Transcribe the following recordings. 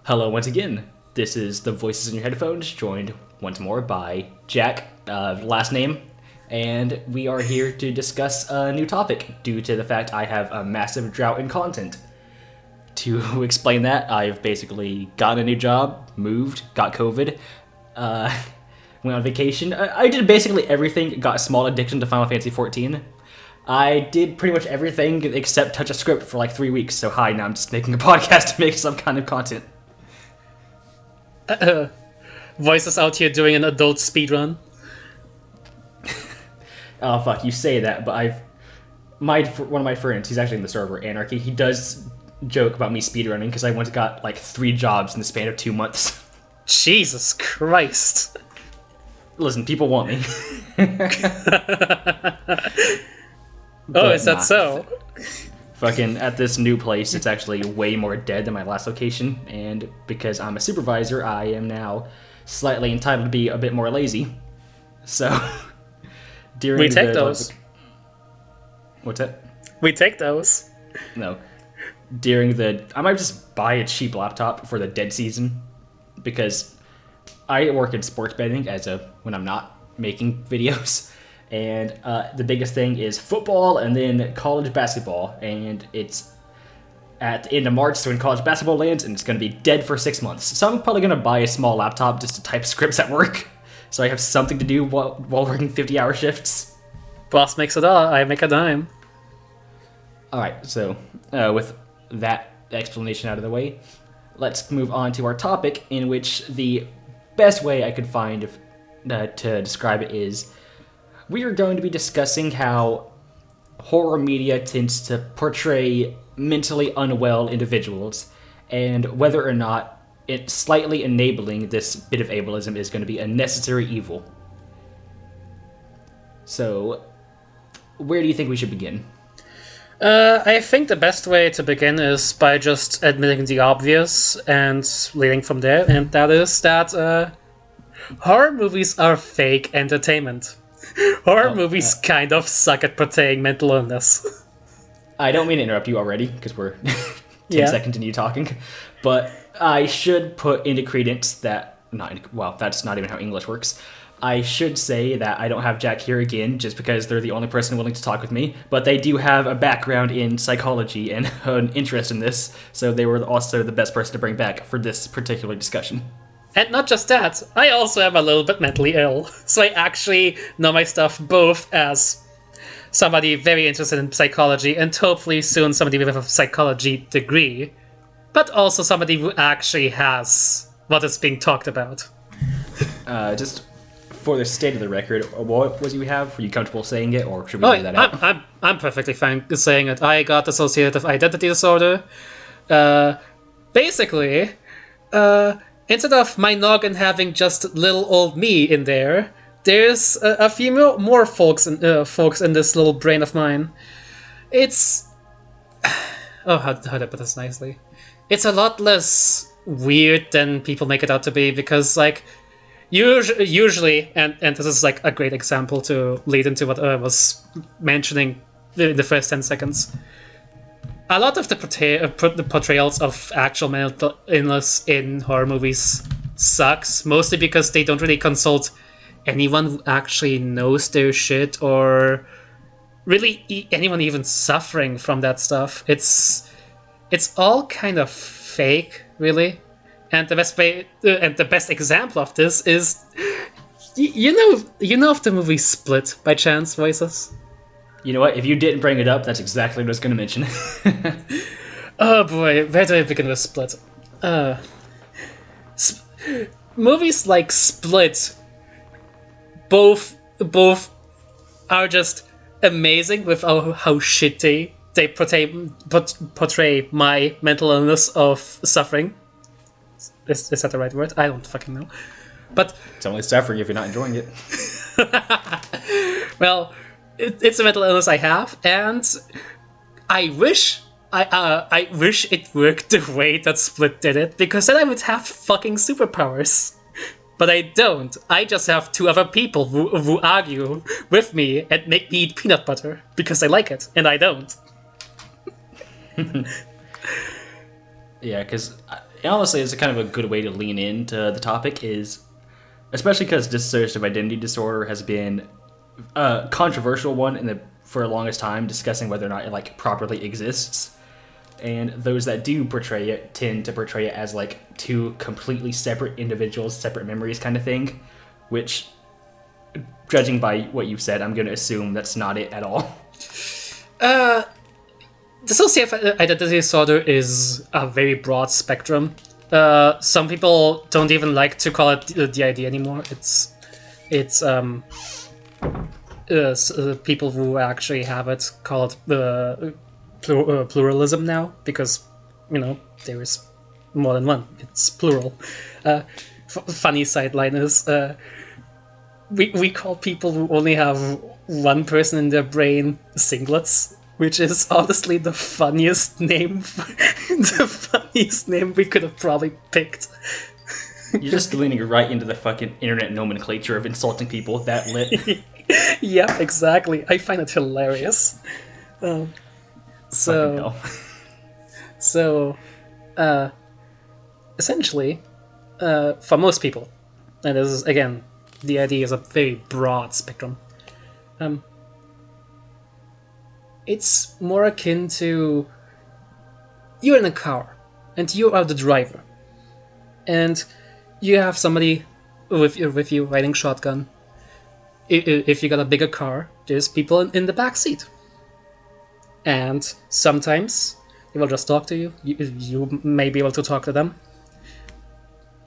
Hello once again. This is the Voices in Your Headphones, joined once more by Jack, last name, and we are here to discuss a new topic due to the fact I have a massive drought in content. To explain that, I've basically gotten a new job, moved, got COVID, went on vacation. I did basically everything, got a small addiction to Final Fantasy XIV. I did pretty much everything except touch a script for like 3 weeks, so hi, now I'm just making a podcast to make some kind of content. Voices out here doing an adult speedrun. Oh fuck, you say that, but one of my friends, he's actually in the server, Anarchy, he does joke about me speedrunning because I once got like 3 jobs in the span of 2 months. Jesus Christ. Listen, people want me. Oh, is that so? Fucking at this new place, it's actually way more dead than my last location, and because I'm a supervisor, I am now slightly entitled to be a bit more lazy. So, we take those. What's that? We take those. No. I might just buy a cheap laptop for the dead season, because I work in sports betting when I'm not making videos. And the biggest thing is football and then college basketball. And it's at the end of March, so when college basketball lands, and it's going to be dead for 6 months. So I'm probably going to buy a small laptop just to type scripts at work, so I have something to do while working 50-hour shifts. Boss makes a dollar, I make a dime. Alright, so with that explanation out of the way, let's move on to our topic, in which the best way I could find to describe it is we are going to be discussing how horror media tends to portray mentally unwell individuals, and whether or not it slightly enabling this bit of ableism is going to be a necessary evil. So, where do you think we should begin? I think the best way to begin is by just admitting the obvious and leading from there, and that is that horror movies are fake entertainment. Horror movies kind of suck at portraying mental illness. I don't mean to interrupt you already, because we're 10 seconds into you talking, but I should put into credence that, that's not even how English works. I should say that I don't have Jack here again, just because they're the only person willing to talk with me, but they do have a background in psychology and an interest in this, so they were also the best person to bring back for this particular discussion. And not just that, I also am a little bit mentally ill, so I actually know my stuff both as somebody very interested in psychology, and hopefully soon somebody with a psychology degree, but also somebody who actually has what is being talked about. Just for the state of the record, what was you have? Were you comfortable saying it, or should we leave that out? I'm perfectly fine saying it. I got dissociative identity disorder. Basically, instead of my noggin having just little old me in there, there's a few more folks in this little brain of mine. It's how do I put this nicely? It's a lot less weird than people make it out to be, because like usually, and this is like a great example to lead into what I was mentioning in the first 10 seconds. A lot of the portrayals of actual mental illness in horror movies sucks, mostly because they don't really consult anyone who actually knows their shit, or really anyone even suffering from that stuff. It's all kind of fake, really. And the best example of this is, you know of the movie Split by chance, Voices? You know what? If you didn't bring it up, that's exactly what I was going to mention. Oh boy, where do I begin with Split? Movies like Split, both are just amazing with how shitty they portray my mental illness of suffering. Is that the right word? I don't fucking know. But it's only suffering if you're not enjoying it. Well, it's a mental illness I have, and I wish it worked the way that Split did it, because then I would have fucking superpowers. But I don't. I just have 2 other people who argue with me and make me eat peanut butter because I like it, and I don't. Yeah, because honestly, it's a kind of a good way to lean into the topic, is especially because dissociative identity disorder has been a controversial one for the longest time, discussing whether or not it like properly exists. And those that do portray it tend to portray it as like two completely separate individuals, separate memories kind of thing, which, judging by what you've said, I'm going to assume that's not it at all. Dissociative identity disorder is a very broad spectrum. Some people don't even like to call it DID anymore. It's people who actually have it call it pluralism now, because there is more than one. It's plural. Funny sideline is we call people who only have one person in their brain singlets, which is honestly the funniest name we could have probably picked. You're just leaning right into the fucking internet nomenclature of insulting people that lit. Yeah, exactly. I find it hilarious. Essentially, for most people, and this is, again, the idea is a very broad spectrum, it's more akin to you're in a car, and you are the driver, and you have somebody with you riding shotgun. If you got a bigger car, there's people in the back seat. And sometimes they will just talk to you. You may be able to talk to them.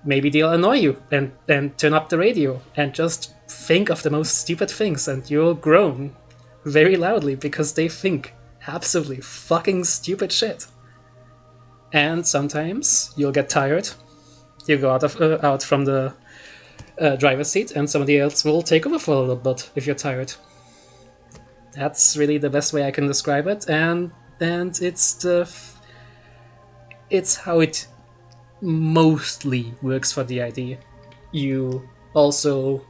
Maybe they'll annoy you and turn up the radio and just think of the most stupid things, and you'll groan very loudly because they think absolutely fucking stupid shit. And sometimes you'll get tired. You go out from the driver's seat, and somebody else will take over for a little bit if you're tired. That's really the best way I can describe it, and it's how it mostly works for the idea. You also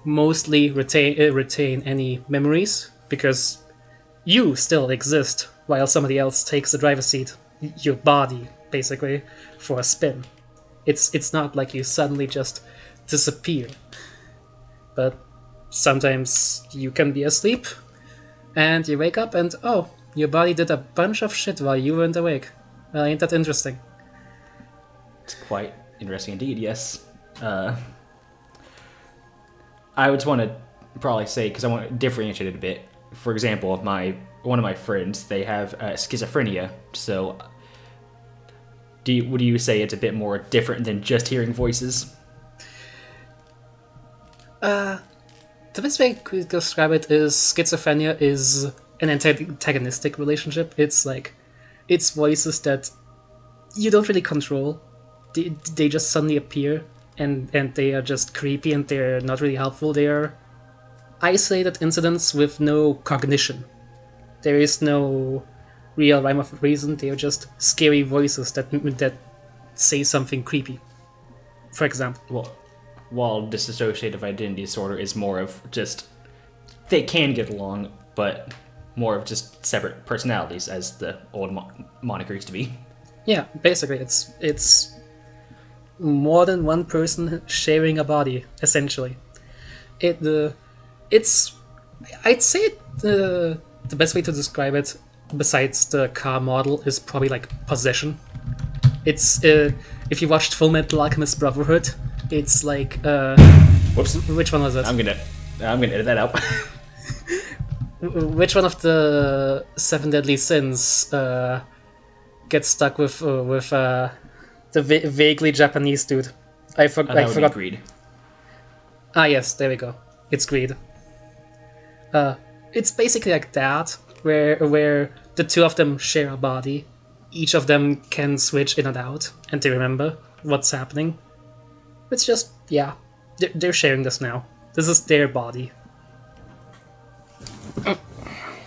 mostly retain any memories, because you still exist while somebody else takes the driver's seat, your body basically, for a spin. It's not like you suddenly just disappear, but sometimes you can be asleep and you wake up and your body did a bunch of shit while you weren't awake. Ain't that interesting? It's quite interesting indeed, yes. I would want to probably say, because I want to differentiate it a bit. For example, one of my friends, they have schizophrenia, so would you say it's a bit more different than just hearing voices? The best way to describe it is schizophrenia is an antagonistic relationship. It's voices that you don't really control. They just suddenly appear, and they are just creepy, and they're not really helpful. They are isolated incidents with no cognition. There is no real rhyme or reason. They are just scary voices that say something creepy, for example. Well, while dissociative identity disorder is more of just, they can get along, but more of just separate personalities, as the old moniker used to be. Yeah, basically, it's more than one person sharing a body, essentially. I'd say the best way to describe it, besides the car model, is probably like possession. It's if you watched Full Metal Alchemist Brotherhood, it's like Whoops! Which one was it? I'm gonna edit that out. Which one of the 7 deadly sins gets stuck with the vaguely Japanese dude? I forgot. Greed. Ah, yes, there we go. It's greed. It's basically like that, where the two of them share a body. Each of them can switch in and out, and they remember what's happening. It's just, yeah, they're sharing this now. This is their body.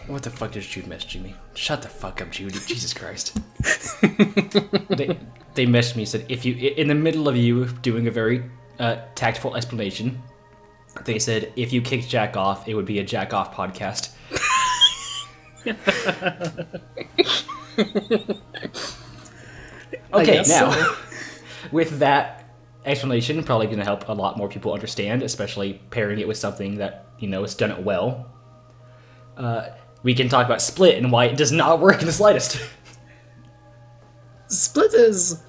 What the fuck is Jude messaging me? Shut the fuck up, Jude. Jesus Christ. They messaged me and said, if you, in the middle of you doing a very tactful explanation, they said, if you kicked Jack off, it would be a Jack off podcast. Okay, now. with that explanation, probably going to help a lot more people understand, especially pairing it with something that, has done it well. We can talk about Split and why it does not work in the slightest. Split is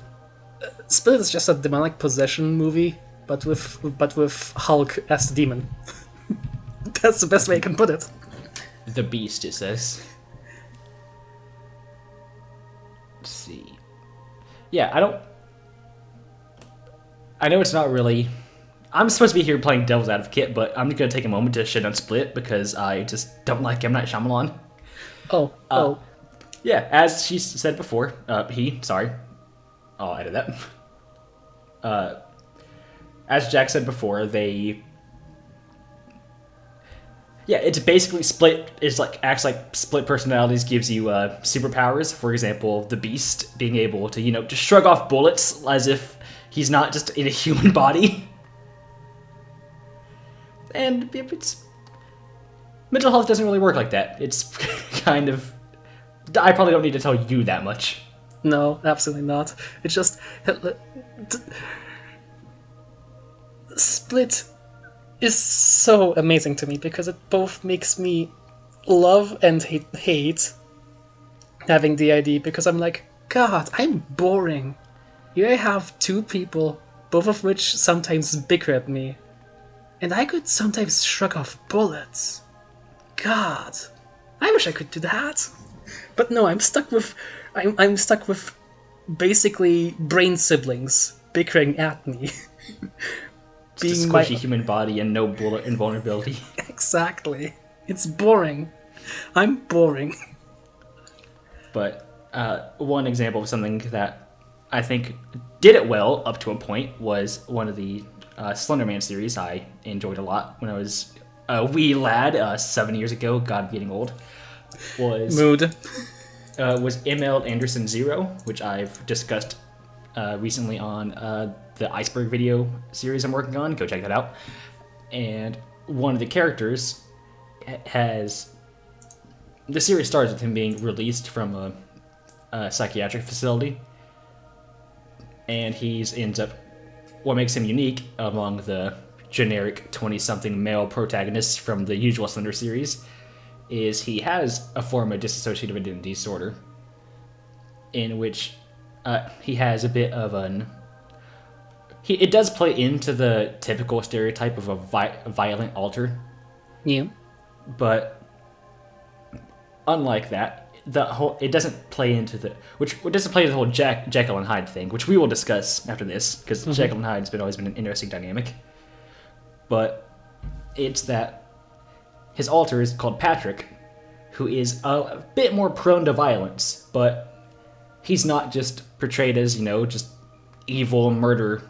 just a demonic possession movie, but with Hulk as the demon. That's the best way I can put it. The Beast, it says. Let's see. Yeah, I know it's not really... I'm supposed to be here playing devil's advocate, but I'm going to take a moment to shit on Split because I just don't like M. Night Shyamalan. Yeah, as she said before, sorry. I'll edit that. As Jack said before, it's basically Split acts like split personalities gives you superpowers. For example, the Beast being able to, just shrug off bullets as if he's not just in a human body. And it's mental health doesn't really work like that. It's kind of... I probably don't need to tell you that much. No, absolutely not. It's just... Split is so amazing to me because it both makes me love and hate having DID, because I'm like, God, I'm boring. Here I have two people, both of which sometimes bicker at me, and I could sometimes shrug off bullets. God, I wish I could do that. But no, I'm stuck with basically brain siblings bickering at me. Just a squishy human body and no bullet invulnerability. Exactly. It's boring. I'm boring. But one example of something that I think did it well up to a point was one of the Slender Man series I enjoyed a lot when I was a wee lad 7 years ago. God, getting old. Was ML Anderson Zero, which I've discussed recently on the Iceberg video series I'm working on. Go check that out. And one of the characters has... The series starts with him being released from a psychiatric facility. And ends up... What makes him unique among the generic 20-something male protagonists from the usual Slender series is he has a form of dissociative identity disorder in which he has a bit of an... It does play into the typical stereotype of a violent alter. Yeah. But unlike that, it doesn't play into the... It doesn't play into the whole Jekyll and Hyde thing, which we will discuss after this, because Jekyll and Hyde has always been an interesting dynamic. But it's that his alter is called Patrick, who is a bit more prone to violence, but he's not just portrayed as, just evil, murder,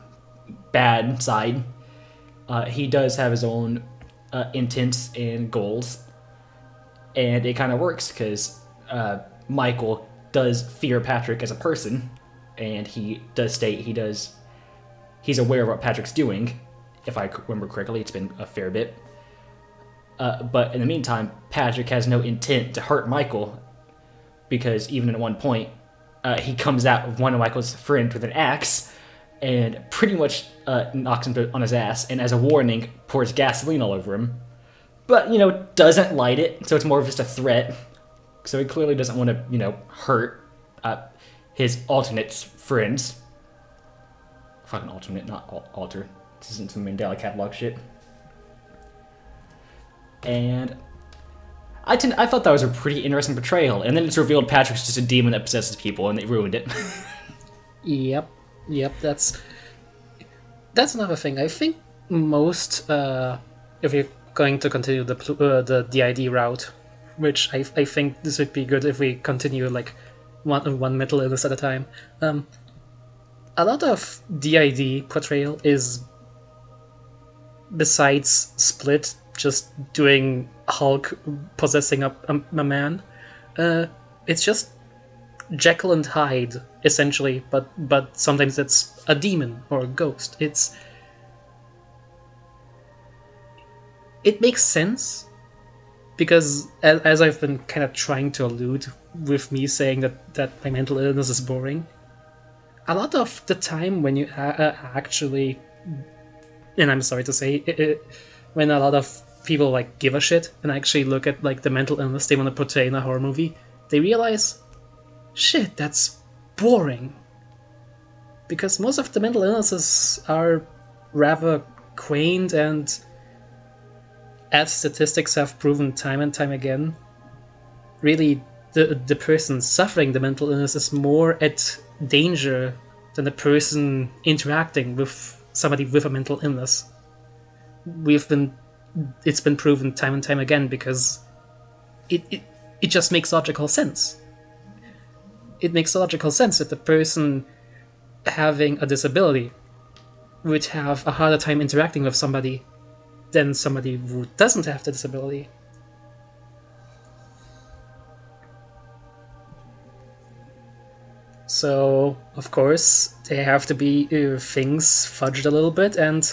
bad side. He does have his own intents and goals, and it kind of works because Michael does fear Patrick as a person, and he does state he's aware of what Patrick's doing. If I remember correctly, it's been a fair bit. But in the meantime, Patrick has no intent to hurt Michael, because even at one point, he comes out of one of Michael's friends with an axe and pretty much knocks him on his ass, and as a warning, pours gasoline all over him. But, doesn't light it, so it's more of just a threat. So he clearly doesn't want to, hurt his alternate friends. Fucking alternate, not alter. This isn't some Mandela catalog shit. And I thought that was a pretty interesting portrayal, and then it's revealed Patrick's just a demon that possesses people, and they ruined it. Yep, that's another thing. I think most, if you're going to continue the DID route, which I think this would be good if we continue like one mental illness at a time. A lot of DID portrayal is, besides Split just doing Hulk possessing a man, it's just Jekyll and Hyde essentially, but sometimes it's a demon or a ghost. It makes sense because as I've been kind of trying to allude with me saying that my mental illness is boring, a lot of the time when you actually, and I'm sorry to say, when a lot of people like give a shit and actually look at like the mental illness they want to portray in a horror movie, they realize, shit, that's boring. Because most of the mental illnesses are rather quaint, and as statistics have proven time and time again, really the person suffering the mental illness is more at danger than the person interacting with somebody with a mental illness. It's been proven time and time again because it just makes logical sense. It makes logical sense that the person having a disability would have a harder time interacting with somebody than somebody who doesn't have the disability. So, of course, they have to be things fudged a little bit, and,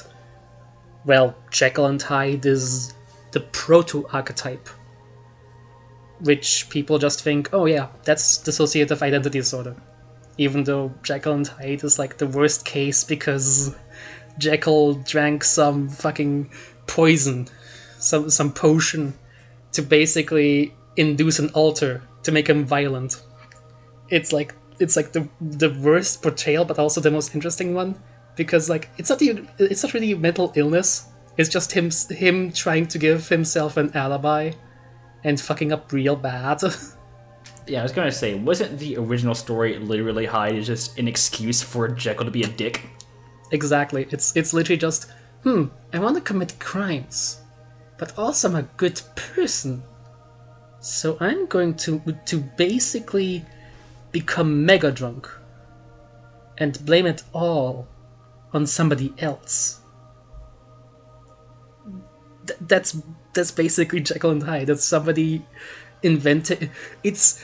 well, Jekyll and Hyde is the proto-archetype, which people just think, oh yeah, that's dissociative identity disorder. Even though Jekyll and Hyde is like the worst case because Jekyll drank some fucking poison, some potion, to basically induce an alter to make him violent. It's like the worst portrayal, but also the most interesting one, because like it's not really mental illness. It's just him trying to give himself an alibi and fucking up real bad. Yeah, I was gonna say, wasn't the original story literally Hyde is just an excuse for Jekyll to be a dick? Exactly. It's literally just, I want to commit crimes, but also I'm a good person. So I'm going to basically become mega drunk and blame it all on somebody else. That's basically Jekyll and Hyde. That's somebody invented. It's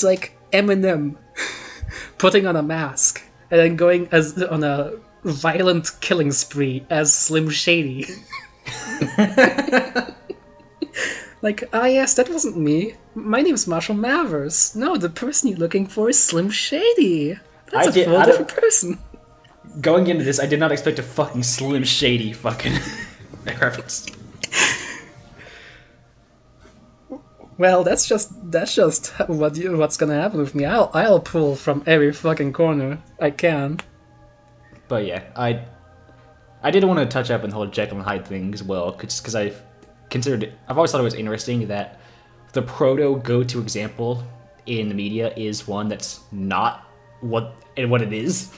like Eminem putting on a mask and then going on a violent killing spree as Slim Shady. Like, yes, that wasn't me. My name's Marshall Mathers. No, the person you're looking for is Slim Shady. That's a whole different person. Going into this, I did not expect a fucking Slim Shady fucking reference. Well, that's just what's gonna happen with me. I'll pull from every fucking corner I can. But yeah, I did want to touch up on the whole Jekyll and Hyde thing as well, because I've always thought it was interesting that the proto go-to example in the media is one that's not what it is.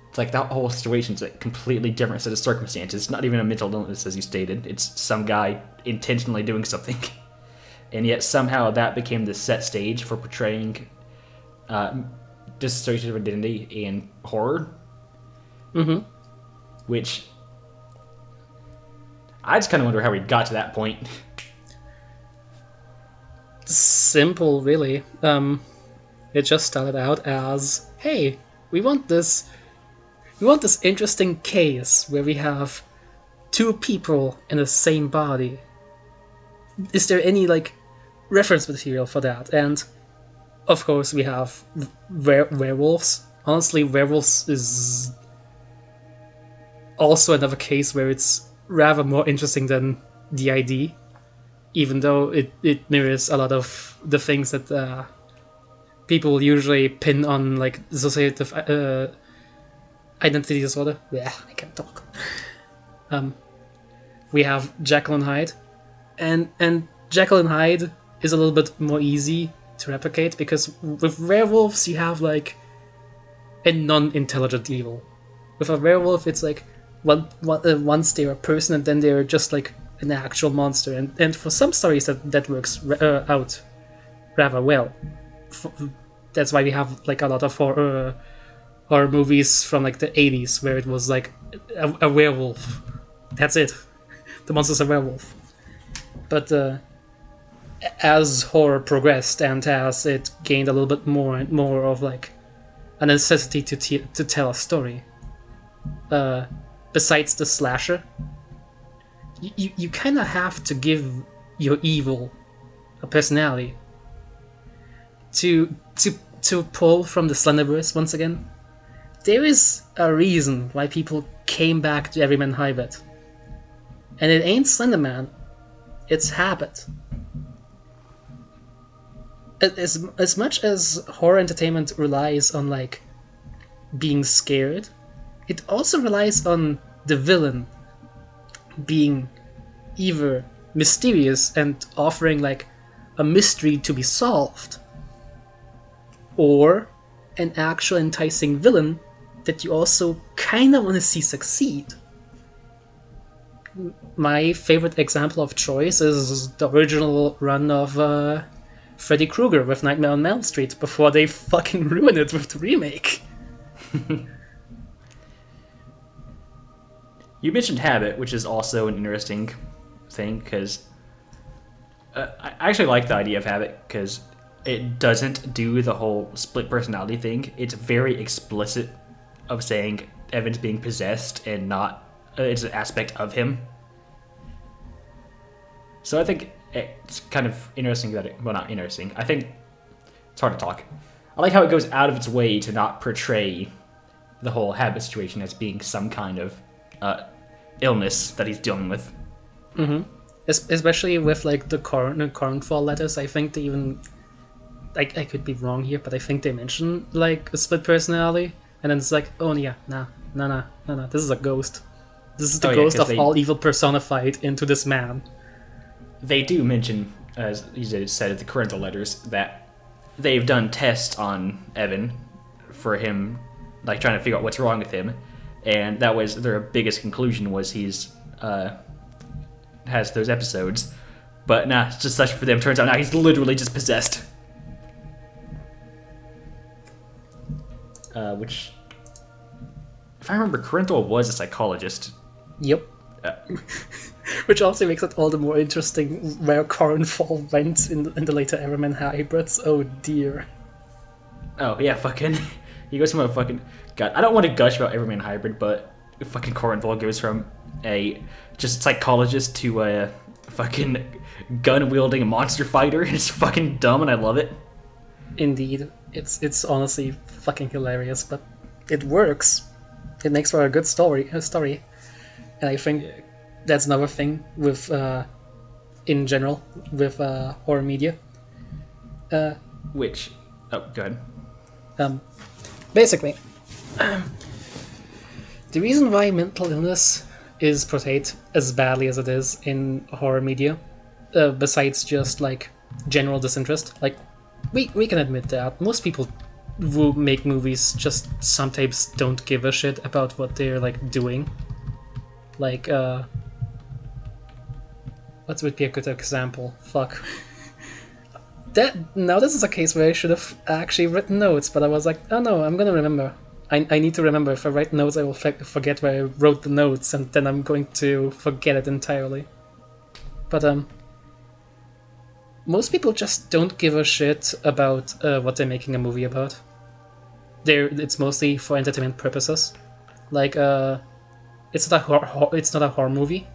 It's like that whole situation's a completely different set of circumstances. It's not even a mental illness, as you stated. It's some guy intentionally doing something. And yet somehow that became the set stage for portraying dissociative identity in horror. Mm-hmm. Which I just kind of wonder how we got to that point. Simple, really. It just started out as, hey, we want this interesting case where we have two people in the same body. Is there any like reference material for that? And of course we have werewolves. Honestly, werewolves is also another case where it's rather more interesting than DID, even though it mirrors a lot of the things that people usually pin on like dissociative identity disorder. Yeah, I can't talk. We have Jekyll and Hyde, and Jekyll and Hyde is a little bit more easy to replicate because with werewolves you have like a non-intelligent evil. With a werewolf, it's like once they're a person and then they're just like an actual monster, and for some stories that works out rather well. That's why we have like a lot of horror movies from like the 80s where it was like a werewolf. That's it. The monster's a werewolf. But as horror progressed and as it gained a little bit more and more of like a necessity to tell a story, besides the slasher, you kind of have to give your evil a personality to to pull from the Slenderverse once again, there is a reason why people came back to Everyman Hybrid. And it ain't Slenderman, it's habit. As much as horror entertainment relies on, like, being scared, it also relies on the villain being either mysterious and offering, like, a mystery to be solved, or an actual enticing villain that you also kind of want to see succeed. My favorite example of choice is the original run of Freddy Krueger with Nightmare on Elm Street before they fucking ruined it with the remake. You mentioned habit, which is also an interesting thing, because I actually like the idea of habit, because it doesn't do the whole split personality thing. It's very explicit of saying Evan's being possessed and not it's an aspect of him. So I think it's kind of interesting that well, not interesting. I think it's hard to talk. I like how it goes out of its way to not portray the whole habit situation as being some kind of illness that he's dealing with. Mm-hmm. Especially with, like, the Cornfall letters. I think they even... I could be wrong here, but I think they mention, like, a split personality. And then it's like, oh yeah, nah. This is a ghost. This is the ghost of all evil personified into this man. They do mention, as you said at the parental letters, that they've done tests on Evan for him, like, trying to figure out what's wrong with him, and that was their biggest conclusion was he's has those episodes, but nah, it's just such for them. Turns out now he's literally just possessed. Which, if I remember, Corinthal was a psychologist. Yep. Which also makes it all the more interesting where Cornfall went in the later Everyman hybrids. Oh dear. Oh yeah, fucking. He goes from a fucking. God, I don't want to gush about Everyman hybrid, but fucking Cornfall goes from a just psychologist to a fucking gun wielding monster fighter. It's fucking dumb, and I love it. Indeed, it's honestly fucking hilarious, but it works. It makes for a good story, and I think that's another thing with, in general, with horror media. Which, oh, go ahead. Basically, the reason why mental illness is portrayed as badly as it is in horror media, besides just, like, general disinterest, like, we can admit that most people who make movies just sometimes don't give a shit about what they're, like, doing. Like, what would be a good example? Fuck. Now this is a case where I should have actually written notes, but I was like, oh no, I'm gonna remember. I need to remember. If I write notes, I will forget where I wrote the notes, and then I'm going to forget it entirely. But, most people just don't give a shit about what they're making a movie about. It's mostly for entertainment purposes. Like, it's not a horror movie.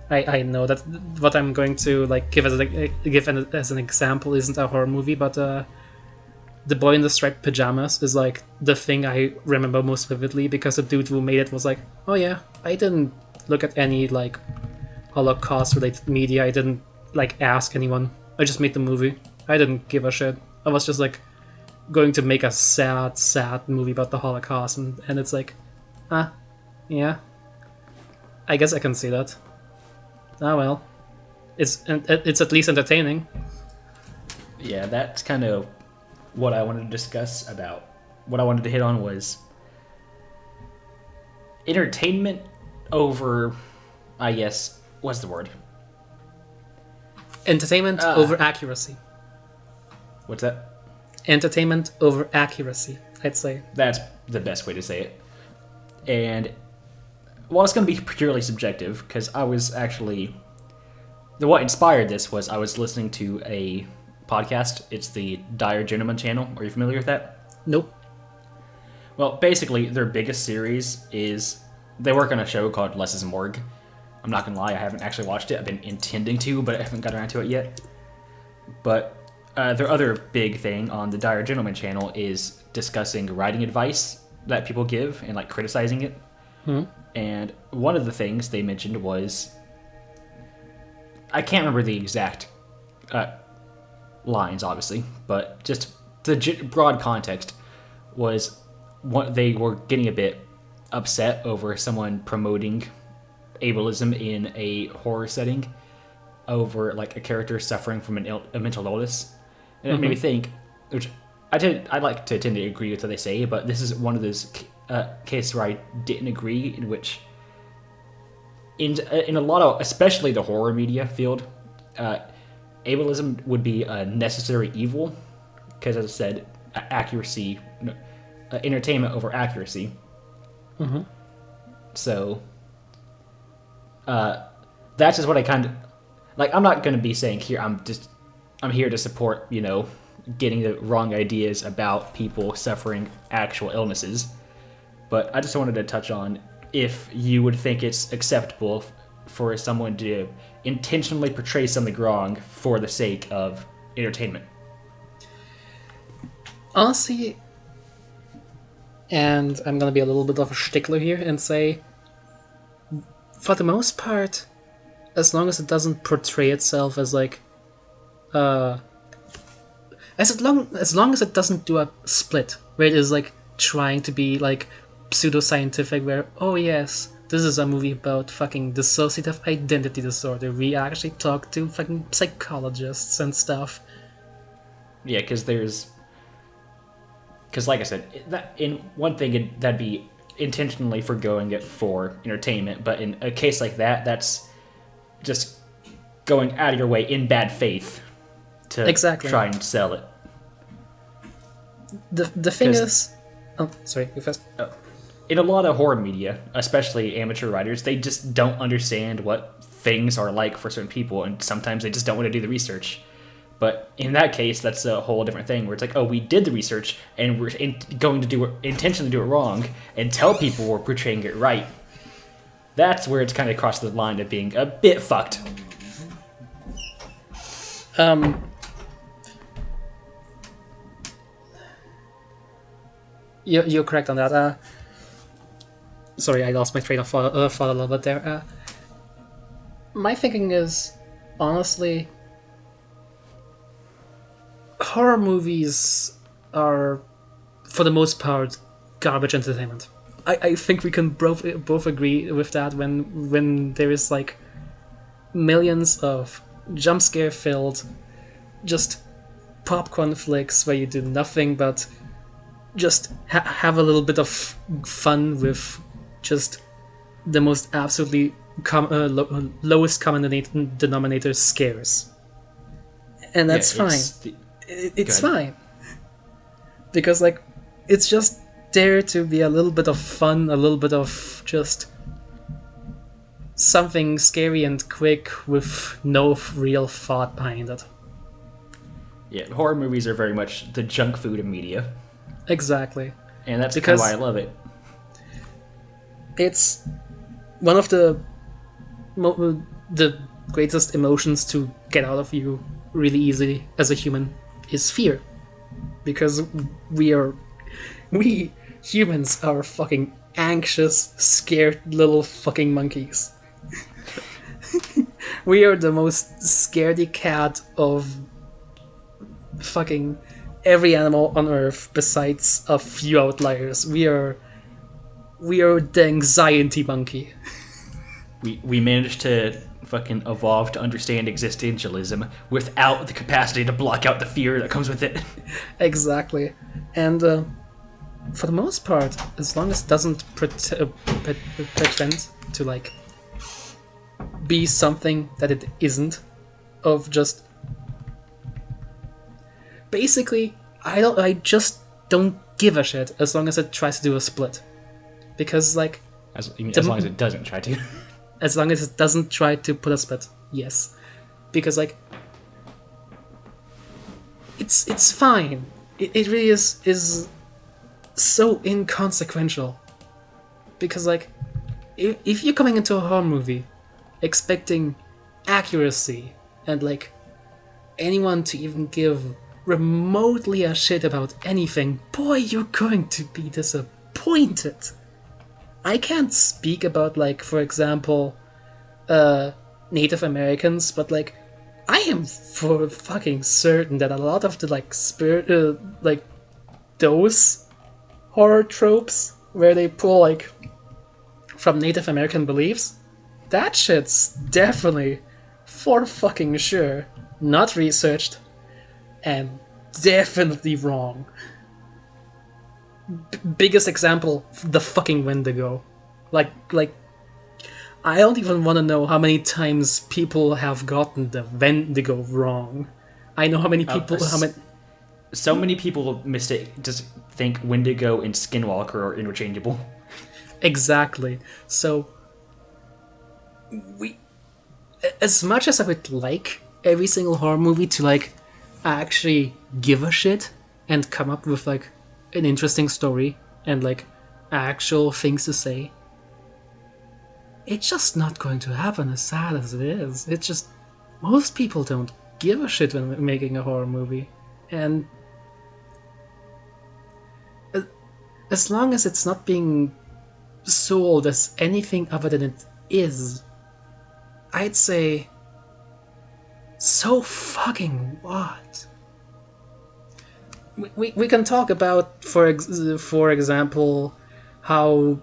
I know that what I'm going to, like, give as an example isn't a horror movie, but The Boy in the Striped Pajamas is, like, the thing I remember most vividly, because the dude who made it was like, oh yeah, I didn't look at any, like, Holocaust-related media, I didn't, like, ask anyone, I just made the movie, I didn't give a shit, I was just, like, going to make a sad movie about the Holocaust, and it's like, yeah, I guess I can see that. Ah well, it's at least entertaining. Yeah, that's kind of what I wanted to discuss about. What I wanted to hit on was entertainment over, I guess, what's the word? Entertainment over accuracy. What's that? Entertainment over accuracy, I'd say. That's the best way to say it. And, well, it's going to be purely subjective, because I was actually... What inspired this was I was listening to a podcast. It's the Dire Gentleman channel. Are you familiar with that? Nope. Well, basically, their biggest series is... They work on a show called Less is Morgue. I'm not going to lie, I haven't actually watched it. I've been intending to, but I haven't got around to it yet. But their other big thing on the Dire Gentleman channel is discussing writing advice that people give and like criticizing it. And one of the things they mentioned was, I can't remember the exact lines, obviously, but just the broad context was what they were getting a bit upset over someone promoting ableism in a horror setting over like a character suffering from a mental illness. And it made me think, which I like to tend to agree with what they say, but this is one of those cases where I didn't agree, in which in a lot of, especially the horror media field, ableism would be a necessary evil, because as I said, accuracy, entertainment over accuracy. So that's just what I kind of like. I'm not going to be saying here I'm here to support, getting the wrong ideas about people suffering actual illnesses, but I just wanted to touch on if you would think it's acceptable for someone to intentionally portray something wrong for the sake of entertainment. Honestly, and I'm gonna be a little bit of a stickler here and say, for the most part, as long as it doesn't portray itself as like, as long as it doesn't do a split where it is like trying to be like pseudoscientific, where oh yes, this is a movie about fucking dissociative identity disorder. We actually talk to fucking psychologists and stuff. Yeah, because like I said, that in one thing that'd be intentionally forgoing it for entertainment, but in a case like that, that's just going out of your way in bad faith to try and sell it. The thing is, oh sorry, you first. In a lot of horror media, especially amateur writers, they just don't understand what things are like for certain people, and sometimes they just don't want to do the research. But in that case, that's a whole different thing, where it's like, oh, we did the research, and we're going to intentionally do it wrong, and tell people we're portraying it right. That's where it's kind of crossed the line of being a bit fucked. You're correct on that. Sorry, I lost my train of thought a little bit there. My thinking is, honestly, horror movies are, for the most part, garbage entertainment. I think we can both agree with that when there is like millions of jump scare filled, just popcorn flicks where you do nothing but just have a little bit of fun with just the most absolutely lowest common denominator scares, and that's fine. It's fine, because like it's just there to be a little bit of fun, a little bit of just something scary and quick with no real thought behind it. Yeah, horror movies are very much the junk food of media. Exactly. And that's kind of why I love it. It's one of the greatest emotions to get out of you really easily as a human is fear. Because we humans are fucking anxious, scared little fucking monkeys. We are the most scaredy cat of fucking every animal on Earth besides a few outliers. We are the anxiety monkey. We managed to fucking evolve to understand existentialism without the capacity to block out the fear that comes with it. Exactly. And for the most part, as long as it doesn't pretend to like be something that it isn't, of just basically, I just don't give a shit as long as it tries to do a split, because like as long as it doesn't try to. As long as it doesn't try to put a split, yes, because like it's fine. It really is so inconsequential, because like if you're coming into a horror movie expecting accuracy and like anyone to even give remotely a shit about anything, boy, you're going to be disappointed. I can't speak about, like, for example, Native Americans, but, like, I am for fucking certain that a lot of the, like, like, those horror tropes where they pull, like, from Native American beliefs, that shit's definitely, for fucking sure, not researched, and definitely wrong. Biggest example, the fucking Wendigo. Like, I don't even want to know how many times people have gotten the Wendigo wrong. I know how many people, So many people just think Wendigo and Skinwalker are interchangeable. Exactly. So, as much as I would like every single horror movie to, like, actually give a shit and come up with, like, an interesting story and, like, actual things to say, it's just not going to happen, as sad as it is. It's just, most people don't give a shit when making a horror movie. And as long as it's not being sold as anything other than it is, I'd say, so fucking what? We can talk about, for example, how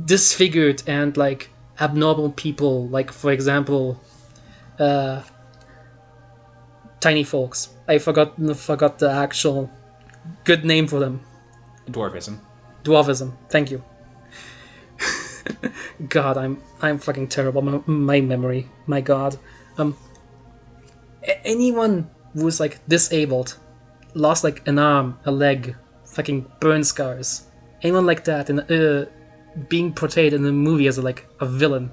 disfigured and, like, abnormal people, like, for example, tiny folks. I forgot the actual good name for them. Dwarvism. Thank you. God, I'm fucking terrible. My memory. My God. Anyone who's, like, disabled, lost, like, an arm, a leg, fucking burn scars. Anyone like that, and being portrayed in a movie as like a villain,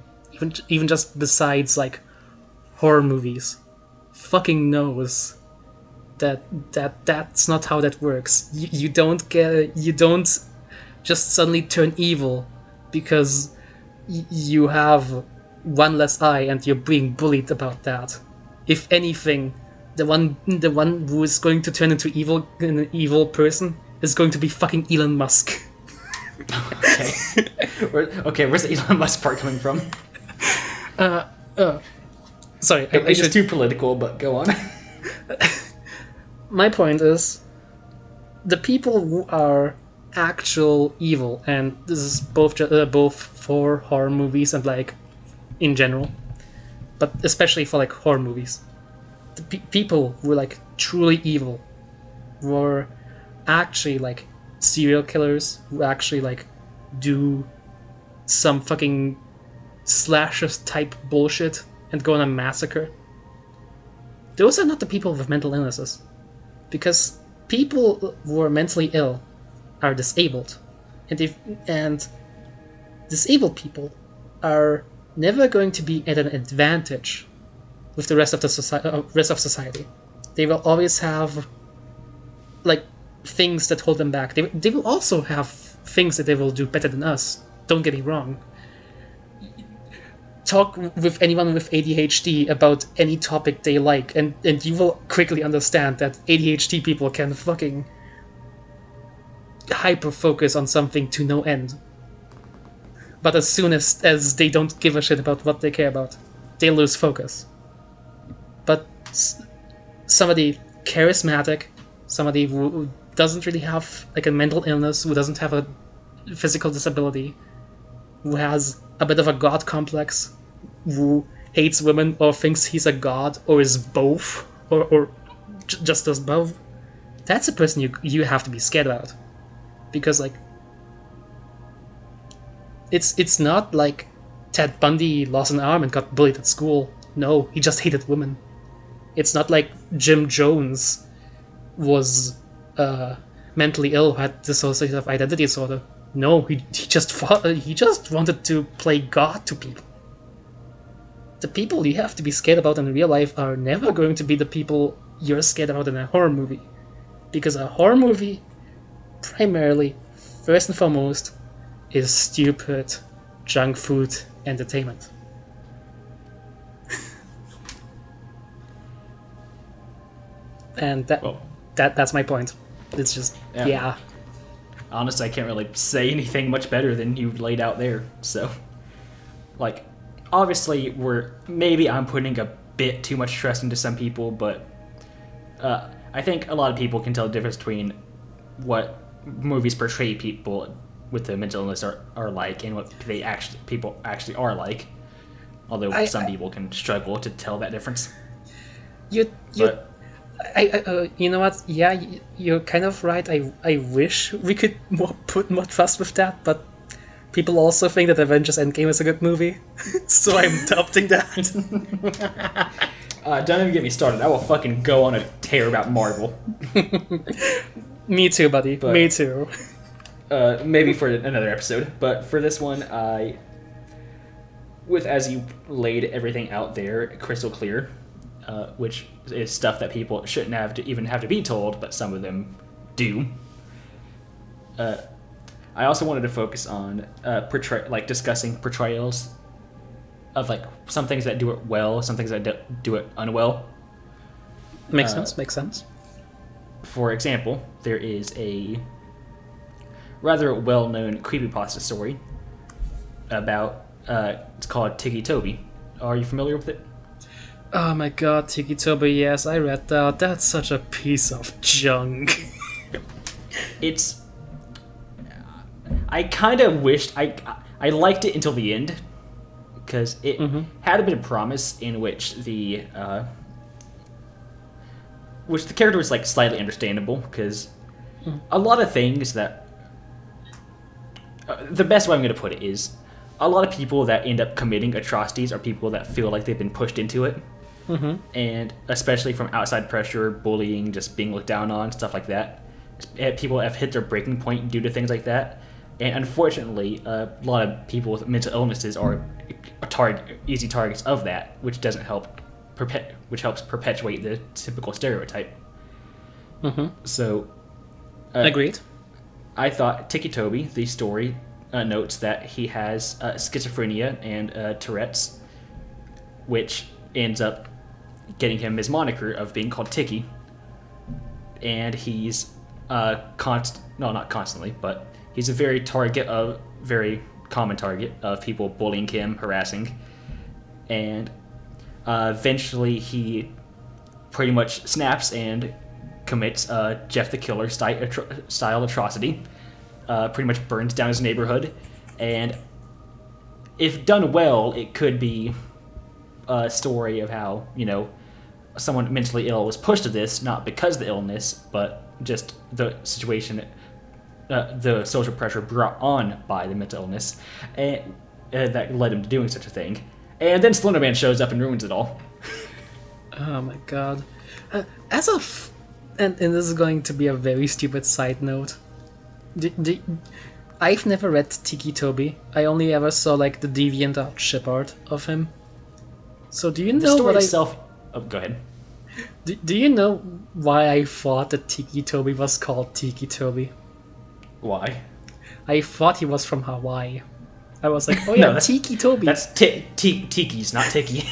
even just besides, like, horror movies, fucking knows that's not how that works. You don't just suddenly turn evil because you have one less eye and you're being bullied about that. If anything, the one who is going to turn into an evil person is going to be fucking Elon Musk. Okay, where's the Elon Musk part coming from? Sorry, it's just too political, but go on. My point is, the people who are actual evil, and this is both for horror movies and, like, in general, but especially for, like, horror movies, the people who were, like, truly evil were actually, like, serial killers who actually, like, do some fucking slashers type bullshit and go on a massacre. Those are not the people with mental illnesses, because people who are mentally ill are disabled, and disabled people are never going to be at an advantage with the rest of society. They will always have, like, things that hold them back. They will also have things that they will do better than us. Don't get me wrong. Talk with anyone with ADHD about any topic they like, and you will quickly understand that ADHD people can fucking hyper-focus on something to no end. But as soon as they don't give a shit about what they care about, they lose focus. But somebody charismatic, somebody who doesn't really have, like, a mental illness, who doesn't have a physical disability, who has a bit of a god complex, who hates women or thinks he's a god or is both, or just does both, that's a person you have to be scared about. Because, like, it's not like Ted Bundy lost an arm and got bullied at school. No, he just hated women. It's not like Jim Jones was mentally ill, had dissociative identity disorder. No, he just wanted to play God to people. The people you have to be scared about in real life are never going to be the people you're scared about in a horror movie. Because a horror movie, primarily, first and foremost, is stupid, junk food entertainment. and Well, that's my point. It's just yeah. honestly, I can't really say anything much better than you laid out there. So, like, obviously, maybe I'm putting a bit too much trust into some people, but I think a lot of people can tell the difference between what movies portray people with the mental illness are like and what people actually are like. Although some people can struggle to tell that difference. You know what? Yeah, you're kind of right. I wish we could put more trust with that, but people also think that Avengers Endgame is a good movie, so I'm adopting that. Don't even get me started. I will fucking go on a tear about Marvel. Me too, buddy. Me too. Maybe for another episode, but for this one, as you laid everything out there crystal clear, which is stuff that people shouldn't even have to be told, but some of them do. I also wanted to focus on discussing portrayals of like some things that do it well, some things that do it unwell. Makes sense. For example, there is a rather well-known creepypasta story about it's called Tiggy Toby. Are you familiar with it? Oh my god, Tiki Toby, yes, I read that. That's such a piece of junk. I kind of wished I liked it until the end, because it had a bit of promise in which the character was like slightly understandable, because a lot of things that the best way I'm going to put it is a lot of people that end up committing atrocities are people that feel like they've been pushed into it. And especially from outside pressure, bullying, just being looked down on, stuff like that. People have hit their breaking point due to things like that. And unfortunately, a lot of people with mental illnesses are easy targets of that, which doesn't help which helps perpetuate the typical stereotype. So, agreed. I thought Tiki Toby, the story, notes that he has schizophrenia and Tourette's, which ends up getting him his moniker of being called Tiki. And he's not constantly, but he's a very common target of people bullying him, harassing, and eventually he pretty much snaps and commits Jeff the Killer style atrocity. Pretty much burns down his neighborhood, and if done well, it could be a story of how, someone mentally ill was pushed to this, not because of the illness, but just the situation, the social pressure brought on by the mental illness, and that led him to doing such a thing. And then Slender Man shows up and ruins it all. Oh my god. And this is going to be a very stupid side note. I've never read Tiki Toby. I only ever saw like the DeviantArt ship art of him. So do you know the story what itself? Oh, go ahead. Do you know why I thought that Tiki Toby was called Tiki Toby? Why? I thought he was from Hawaii. I was like, oh yeah, no, Tiki Toby. That's Tiki's, not Tiki.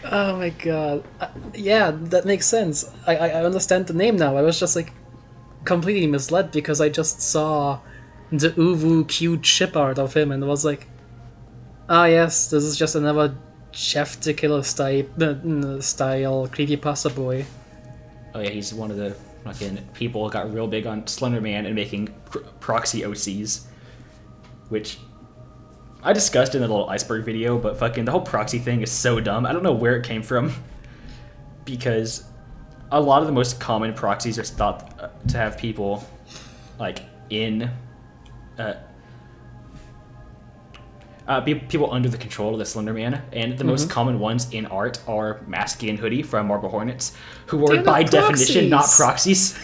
Oh my god. Yeah, that makes sense. I understand the name now. I was just like completely misled because I just saw the uwu cute ship art of him and was like, yes, this is just another Jeff the Killer style creepypasta boy. Oh yeah, he's one of the fucking people who got real big on Slender Man and making proxy OCs, which I discussed in the little iceberg video, but fucking the whole proxy thing is so dumb. I don't know where it came from, because a lot of the most common proxies are thought to have people like in people under the control of the Slender Man, and the most common ones in art are Masky and Hoodie from Marble Hornets, who are by definition not proxies.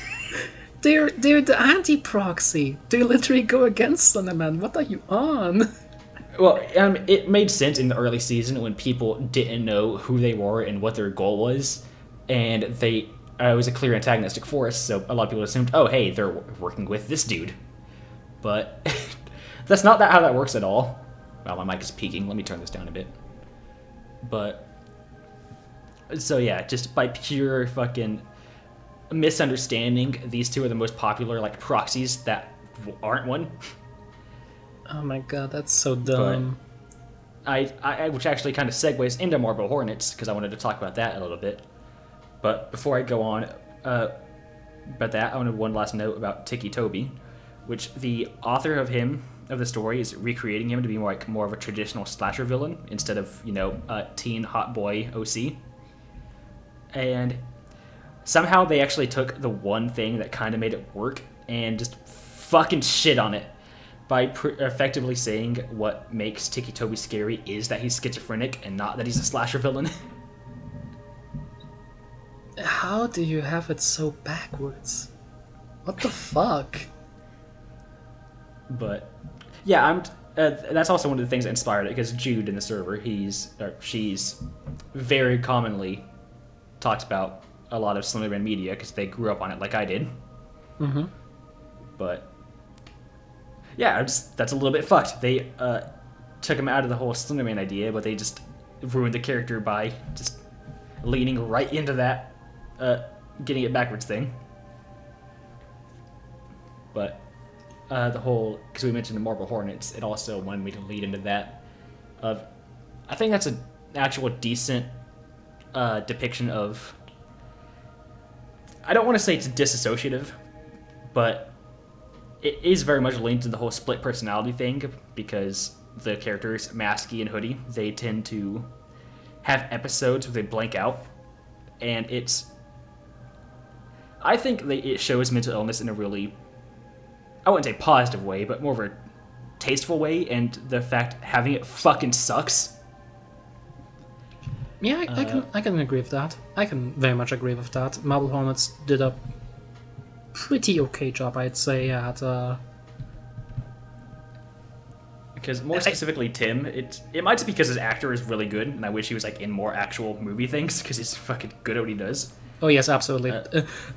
They're the anti-proxy. They literally go against Slender Man. What are you on? Well, it made sense in the early season when people didn't know who they were and what their goal was, and it was a clear antagonistic force, so a lot of people assumed, oh, hey, they're working with this dude. But that's not how that works at all. Wow, my mic is peaking. Let me turn this down a bit. But So yeah, just by pure fucking misunderstanding, these two are the most popular like proxies that aren't one. Oh my god, that's so But dumb. which actually kind of segues into Marble Hornets because I wanted to talk about that a little bit. But before I go on about that, I wanted one last note about Tiki Toby, which the author of the story is recreating him to be more of a traditional slasher villain instead of a teen hot boy OC. And somehow they actually took the one thing that kind of made it work and just fucking shit on it by effectively saying what makes Tiki Toby scary is that he's schizophrenic and not that he's a slasher villain. How do you have it so backwards? What the fuck? But yeah, that's also one of the things that inspired it because Jude in the server, she's very commonly talks about a lot of Slenderman media because they grew up on it like I did. Mm-hmm. But yeah, that's a little bit fucked. They took him out of the whole Slenderman idea, but they just ruined the character by just leaning right into that getting it backwards thing. But the whole, because we mentioned the Marble Hornets, it also wanted me to lead into that. I think that's an actual decent depiction of. I don't want to say it's disassociative, but it is very much linked to the whole split personality thing because the characters Masky and Hoodie, they tend to have episodes where they blank out, and I think it shows mental illness in a really, I wouldn't say positive way, but more of a tasteful way, and the fact having it fucking sucks. Yeah, I can agree with that. I can very much agree with that. Marble Hornets did a pretty okay job, I'd say, at because more specifically Tim, it might be because his actor is really good, and I wish he was like in more actual movie things because he's fucking good at what he does. Oh yes, absolutely,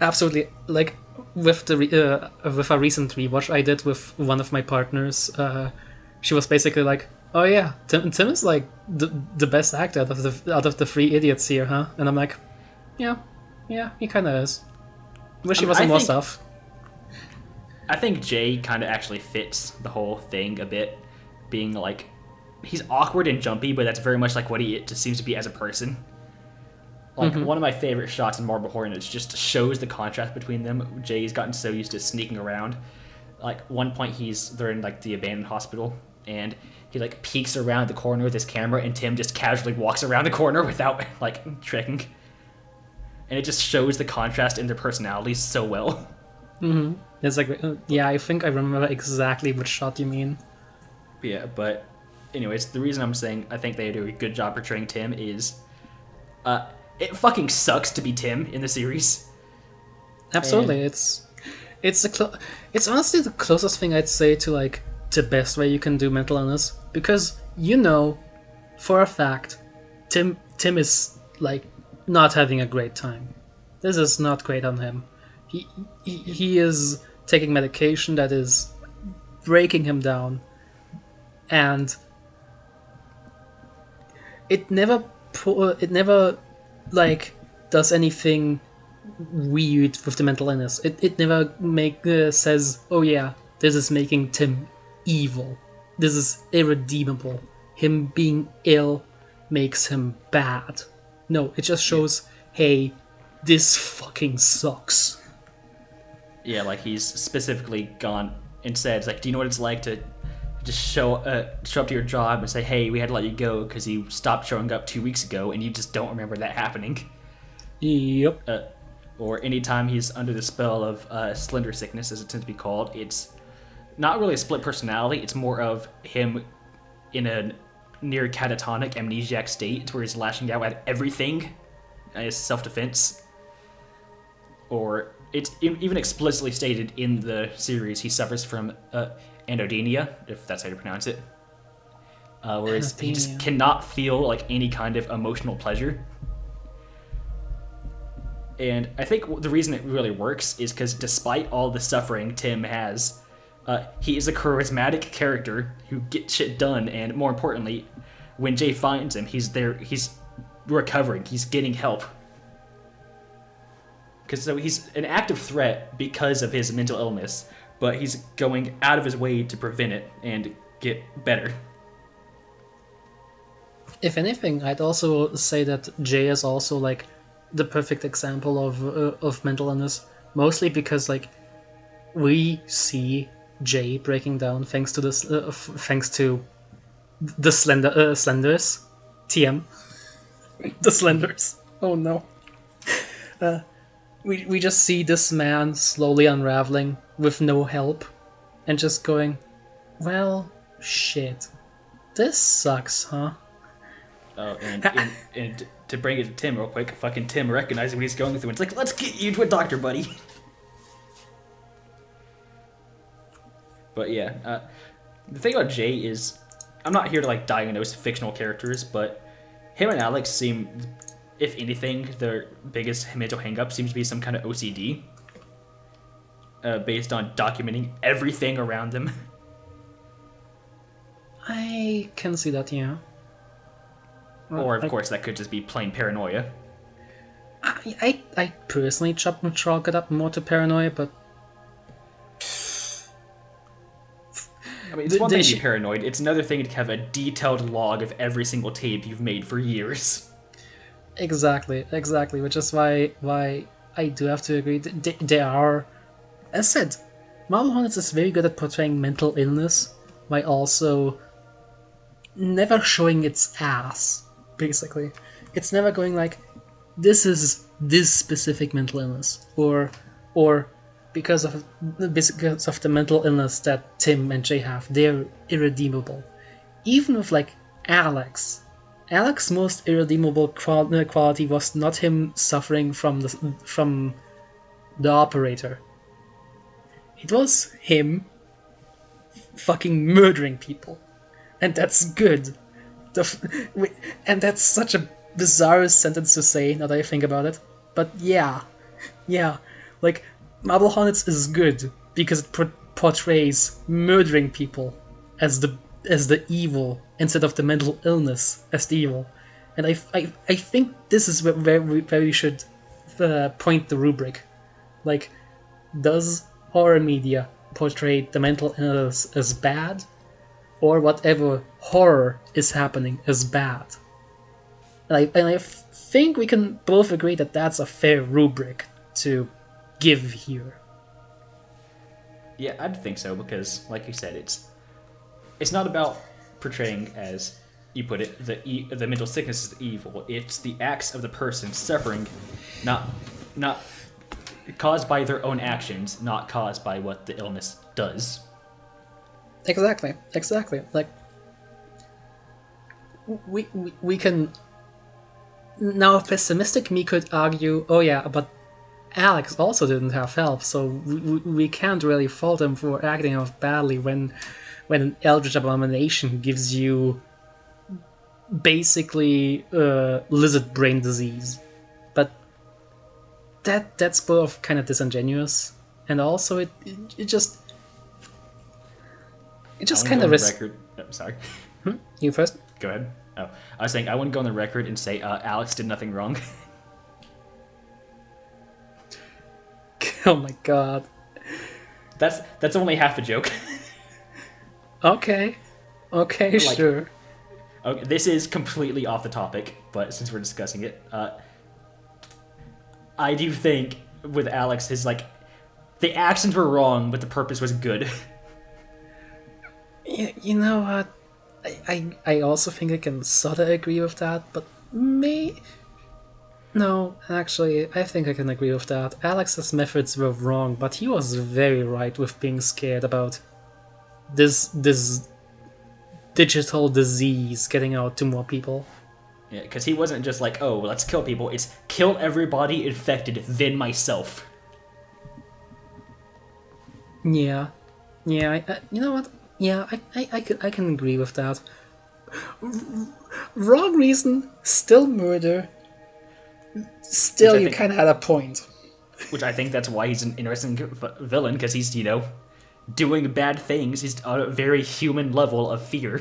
absolutely. Like with with a recent rewatch I did with one of my partners, she was basically like, "Oh yeah, Tim is like the best actor out of the three idiots here, huh?" And I'm like, "Yeah, he kind of is. Wish he was in more stuff." I think Jay kind of actually fits the whole thing a bit, being like, he's awkward and jumpy, but that's very much like what he just seems to be as a person. Like, one of my favorite shots in Marble Hornets just shows the contrast between them. Jay's gotten so used to sneaking around. Like, one point they're in, like, the abandoned hospital, and he, like, peeks around the corner with his camera, and Tim just casually walks around the corner without, like, tricking. And it just shows the contrast in their personalities so well. Mm-hmm. It's like, yeah, I think I remember exactly which shot you mean. Yeah, but anyways, the reason I'm saying I think they do a good job portraying Tim is... it fucking sucks to be Tim in the series. Absolutely, it's honestly the closest thing I'd say to like the best way you can do mental illness, because for a fact, Tim is like not having a great time. This is not great on him. He is taking medication that is breaking him down, and it never like does anything weird with the mental illness. It never says, oh yeah, this is making Tim evil, this is irredeemable, him being ill makes him bad. No, it just shows, hey, this fucking sucks. Yeah, like he's specifically gone and said, like, do you know what it's like to just show up to your job and say, hey, we had to let you go because you stopped showing up 2 weeks ago and you just don't remember that happening. Yep. Or anytime he's under the spell of slender sickness, as it tends to be called, it's not really a split personality, it's more of him in a near catatonic amnesiac state where he's lashing out at everything as self-defense. Or it's even explicitly stated in the series he suffers from anhedonia, if that's how you pronounce it. Whereas he just cannot feel like any kind of emotional pleasure. And I think the reason it really works is because despite all the suffering Tim has, he is a charismatic character who gets shit done, and more importantly, when Jay finds him, he's recovering. He's getting help. Because so he's an active threat because of his mental illness, but he's going out of his way to prevent it and get better. If anything, I'd also say that Jay is also like the perfect example of mental illness, mostly because like we see Jay breaking down thanks to this thanks to the Slenders, TM, the Slenders. Oh no. We just see this man slowly unraveling with no help, and just going, well, shit, this sucks, huh? Oh, and to bring it to Tim real quick, fucking Tim recognizing what he's going through. It's like, let's get you to a doctor, buddy. But yeah, the thing about Jay is, I'm not here to like diagnose fictional characters, but him and Alex seem, if anything, their biggest mental hang-up seems to be some kind of OCD, based on documenting everything around them. I can see that, yeah. Or, of course, that could just be plain paranoia. I personally chalk it up more to paranoia, but... I mean, it's one thing to be paranoid, it's another thing to have a detailed log of every single tape you've made for years. Exactly, which is why I do have to agree. They are... As said, Marvel Hornets is very good at portraying mental illness, by also never showing its ass. Basically, it's never going like, this is this specific mental illness, or because of the mental illness that Tim and Jay have, they're irredeemable. Even with like Alex's most irredeemable quality was not him suffering from the operator. It was him fucking murdering people, and that's good. And that's such a bizarre sentence to say, now that I think about it. But yeah, like, Marble Hornets is good because it portrays murdering people as the evil instead of the mental illness as the evil. And I think this is where we should point the rubric. Like, does horror media portray the mental illness as bad? Or whatever horror is happening is bad. And I think we can both agree that that's a fair rubric to give here. Yeah, I'd think so, because, like you said, it's not about portraying, as you put it, the mental sickness is evil. It's the acts of the person suffering, not caused by their own actions, not caused by what the illness does. Exactly. Like, we can... Now, pessimistic me could argue, oh yeah, but Alex also didn't have help, so we can't really fault him for acting out badly when an Eldritch Abomination gives you basically lizard brain disease. But that's both kind of disingenuous, and also it just kind of sorry. You first? Go ahead. Oh, I was saying I wouldn't go on the record and say Alex did nothing wrong. Oh my god. That's only half a joke. Okay, like, sure. Okay, this is completely off the topic, but since we're discussing it, I do think with Alex, the actions were wrong, but the purpose was good. You know what? I also think I can sorta agree with that, but no, actually, I think I can agree with that. Alex's methods were wrong, but he was very right with being scared about this digital disease getting out to more people. Yeah, because he wasn't just like, oh, let's kill people. It's kill everybody infected, then myself. Yeah, you know what? Yeah, I can agree with that. Wrong reason, still murder. Still, you kind of had a point. Which I think that's why he's an interesting villain, because he's, doing bad things. He's on a very human level of fear.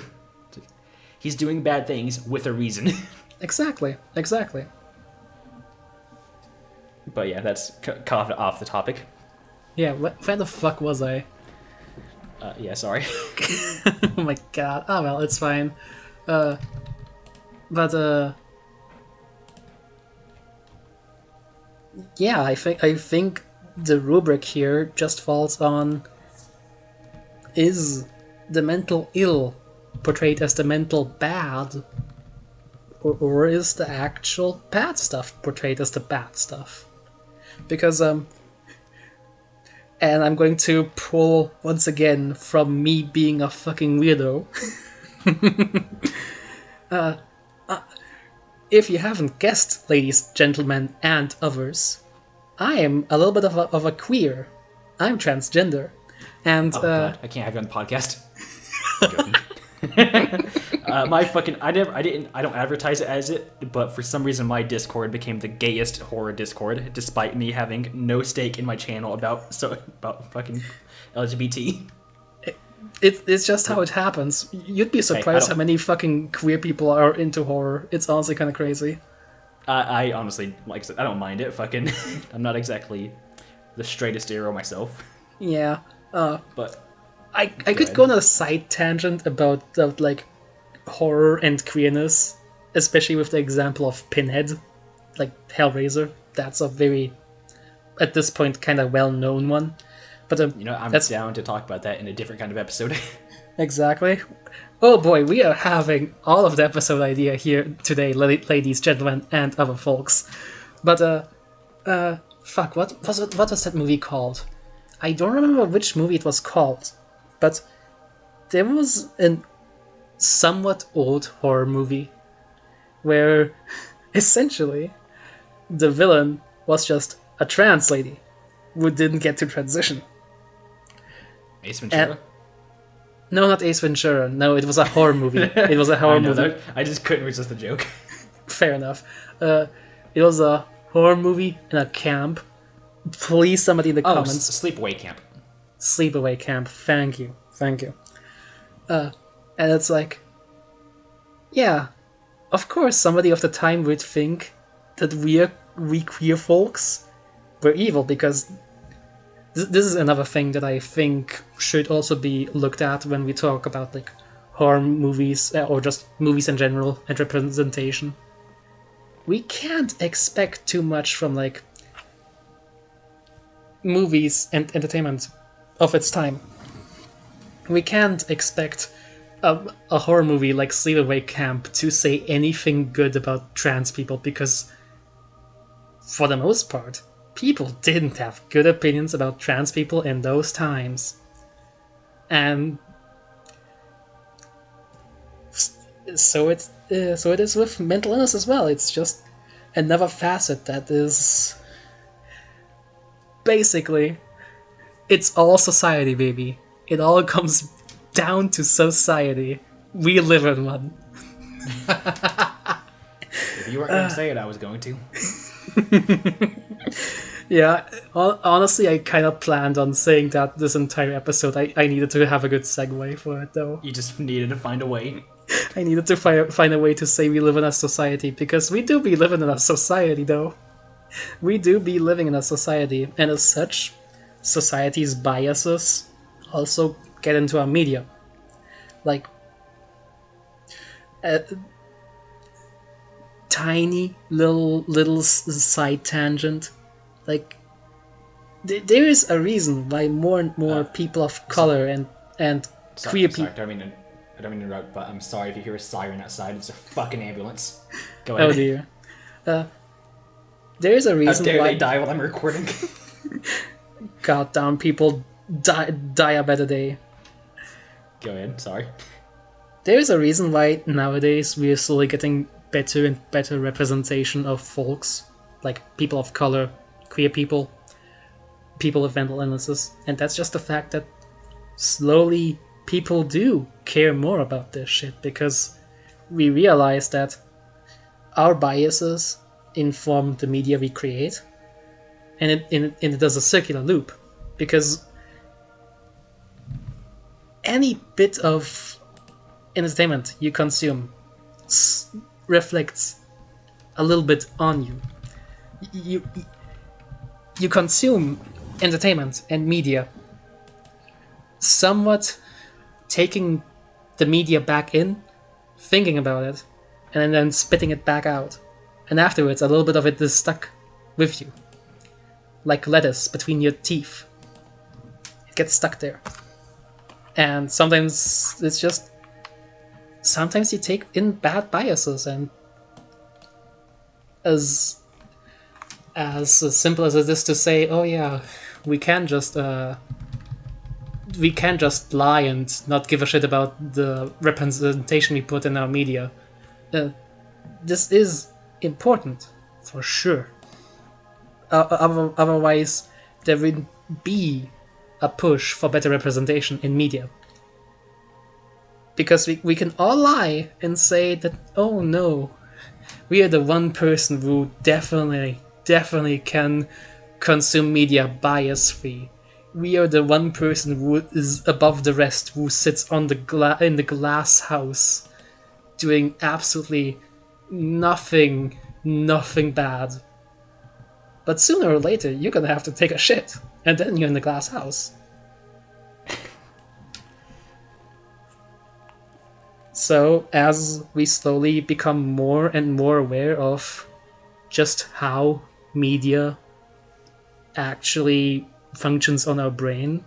He's doing bad things with a reason. Exactly. But yeah, that's kind of off the topic. Yeah, where the fuck was I? Yeah, sorry. Oh my god. Oh well, it's fine. But yeah, I think the rubric here just falls on: is the mental ill portrayed as the mental bad, or is the actual bad stuff portrayed as the bad stuff? Because and I'm going to pull once again from me being a fucking weirdo. If you haven't guessed, ladies, gentlemen, and others, I am a little bit of a queer. I'm transgender. And, Oh god, I can't have you on the podcast. I'm joking. I don't advertise it as it, but for some reason my Discord became the gayest horror Discord, despite me having no stake in my channel about fucking LGBT. it's just how it happens. You'd be surprised how many fucking queer people are into horror. It's honestly kind of crazy. I honestly, like I said, I don't mind it. Fucking, I'm not exactly the straightest arrow myself. Yeah. But I could go on a side tangent about like horror and queerness, especially with the example of Pinhead, like Hellraiser. That's a very, at this point, kind of well-known one. But I'm down to talk about that in a different kind of episode. Exactly. Oh boy, we are having all of the episode idea here today, ladies, gentlemen, and other folks. But fuck, what was that movie called? I don't remember which movie it was called, but there was a somewhat old horror movie where essentially the villain was just a trans lady who didn't get to transition. Ace Ventura? No, not Ace Ventura. No, it was a horror movie. It was a horror movie. I just couldn't resist the joke. Fair enough. It was a horror movie in a camp. Please, somebody in the comments. Sleepaway Camp. Sleepaway Camp. Thank you. And it's like, yeah, of course, somebody of the time would think that we queer folks were evil, because this is another thing that I think should also be looked at when we talk about like horror movies or just movies in general and representation. We can't expect too much from like movies and entertainment of its time. We can't expect a horror movie like Sleepaway Camp to say anything good about trans people, because for the most part, people didn't have good opinions about trans people in those times. And so it is with mental illness as well. It's just another facet that is basically, it's all society, baby. It all comes down to society. We live in one. If you weren't going to say it, I was going to. Yeah, honestly, I kind of planned on saying that this entire episode. I needed to have a good segue for it, though. You just needed to find a way. I needed to find a way to say we live in a society, because we do be living in a society, though. We do be living in a society, and as such, society's biases also get into our media. Like, tiny little side tangent. Like, there is a reason why more and more people of color and queer people. I don't mean to interrupt, but I'm sorry if you hear a siren outside. It's a fucking ambulance. Go ahead. Oh dear. There is a reason why why they die while I'm recording. goddamn people die a better day. Go ahead. Sorry. There is a reason why nowadays we're slowly getting better and better representation of folks, like people of color, queer people, people with mental illnesses, and that's just the fact that slowly people do care more about this shit, because we realize that our biases inform the media we create, and it does a circular loop, because any bit of entertainment you consume reflects a little bit on you. You you consume entertainment and media, somewhat taking the media back in, thinking about it, and then spitting it back out. And afterwards, a little bit of it is stuck with you. Like lettuce between your teeth. It gets stuck there. And sometimes it's just... Sometimes you take in bad biases, and as simple as it is to say, oh yeah, we can just lie and not give a shit about the representation we put in our media. This is important, for sure. Otherwise, there would be a push for better representation in media. Because we can all lie and say that, oh no, we are the one person who definitely can consume media bias-free. We are the one person who is above the rest, who sits on in the glass house, doing absolutely nothing bad. But sooner or later, you're gonna have to take a shit, and then you're in the glass house. So, as we slowly become more and more aware of just how media actually functions on our brain,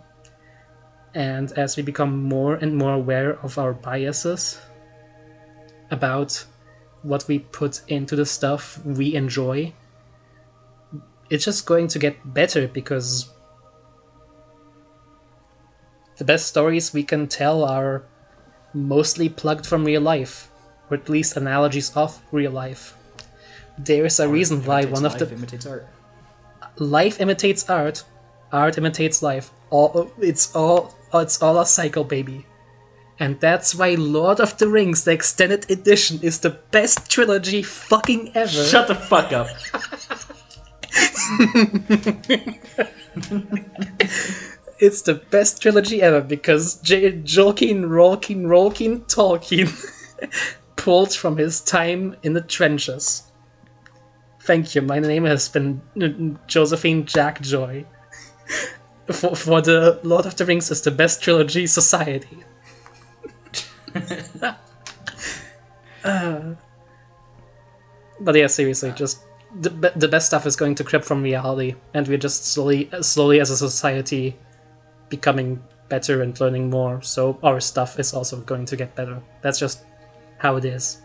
and as we become more and more aware of our biases about what we put into the stuff we enjoy, it's just going to get better, because the best stories we can tell are mostly plugged from real life, or at least analogies of real life. There is a reason why one of the... Life imitates art. Life imitates art. Art imitates life. It's all a cycle, baby. And that's why Lord of the Rings, the extended edition, is the best trilogy fucking ever. Shut the fuck up. It's the best trilogy ever because Tolkien pulled from his time in the trenches. Thank you, my name has been Josephine Jackjoy. For the Lord of the Rings is the best trilogy society. But yeah, seriously, just the best stuff is going to creep from reality, and we're just slowly as a society becoming better and learning more, so our stuff is also going to get better. That's just how it is.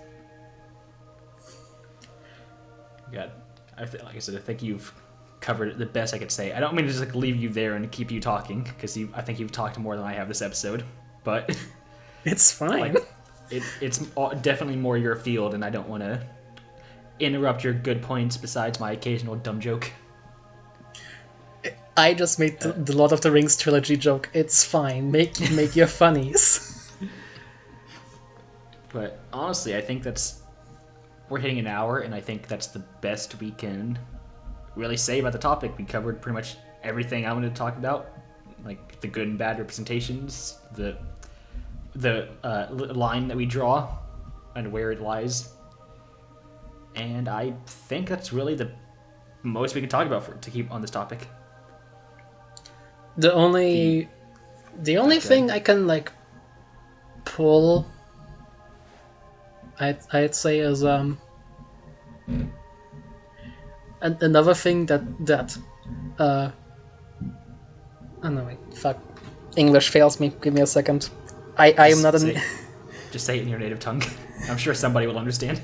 God, like I said, I think you've covered it the best I could say. I don't mean to just leave you there and keep you talking, because I think you've talked more than I have this episode, but it's fine. It's definitely more your field, and I don't want to interrupt your good points besides my occasional dumb joke. I just made the Lord of the Rings trilogy joke. It's fine. Make your funnies. But honestly, I think we're hitting an hour, and I think that's the best we can really say about the topic. We covered pretty much everything I wanted to talk about, like the good and bad representations, the line that we draw, and where it lies. And I think that's really the most we can talk about to keep on this topic. The only thing I can pull, I'd say, is another thing that oh no, wait, fuck, English fails me. Give me a second. I am not an... Just say it in your native tongue. I'm sure somebody will understand.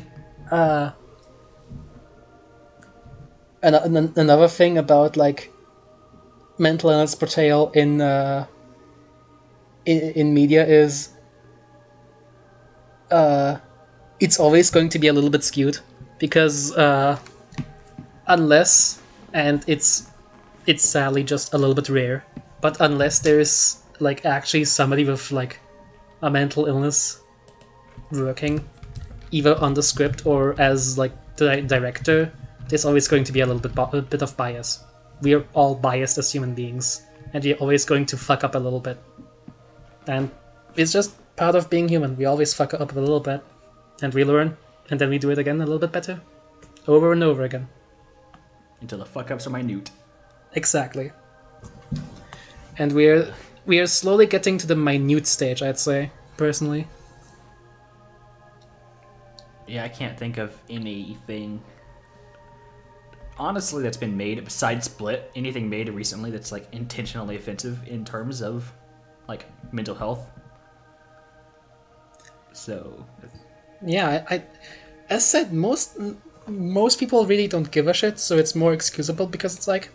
Another thing about mental illness portrayal in media is it's always going to be a little bit skewed, because unless, and it's sadly just a little bit rare, but unless there's actually somebody with a mental illness working either on the script or as the director, there's always going to be a bit of bias. We are all biased as human beings, and we're always going to fuck up a little bit. And it's just part of being human. We always fuck up a little bit, and we learn, and then we do it again a little bit better. over and over again. Until the fuck-ups are minute. Exactly. And we are slowly getting to the minute stage, I'd say, personally. Yeah, I can't think of anything, honestly, that's been made besides Split. Anything made recently that's like intentionally offensive in terms of like mental health. So, yeah, I as said, most people really don't give a shit, so it's more excusable because it's like,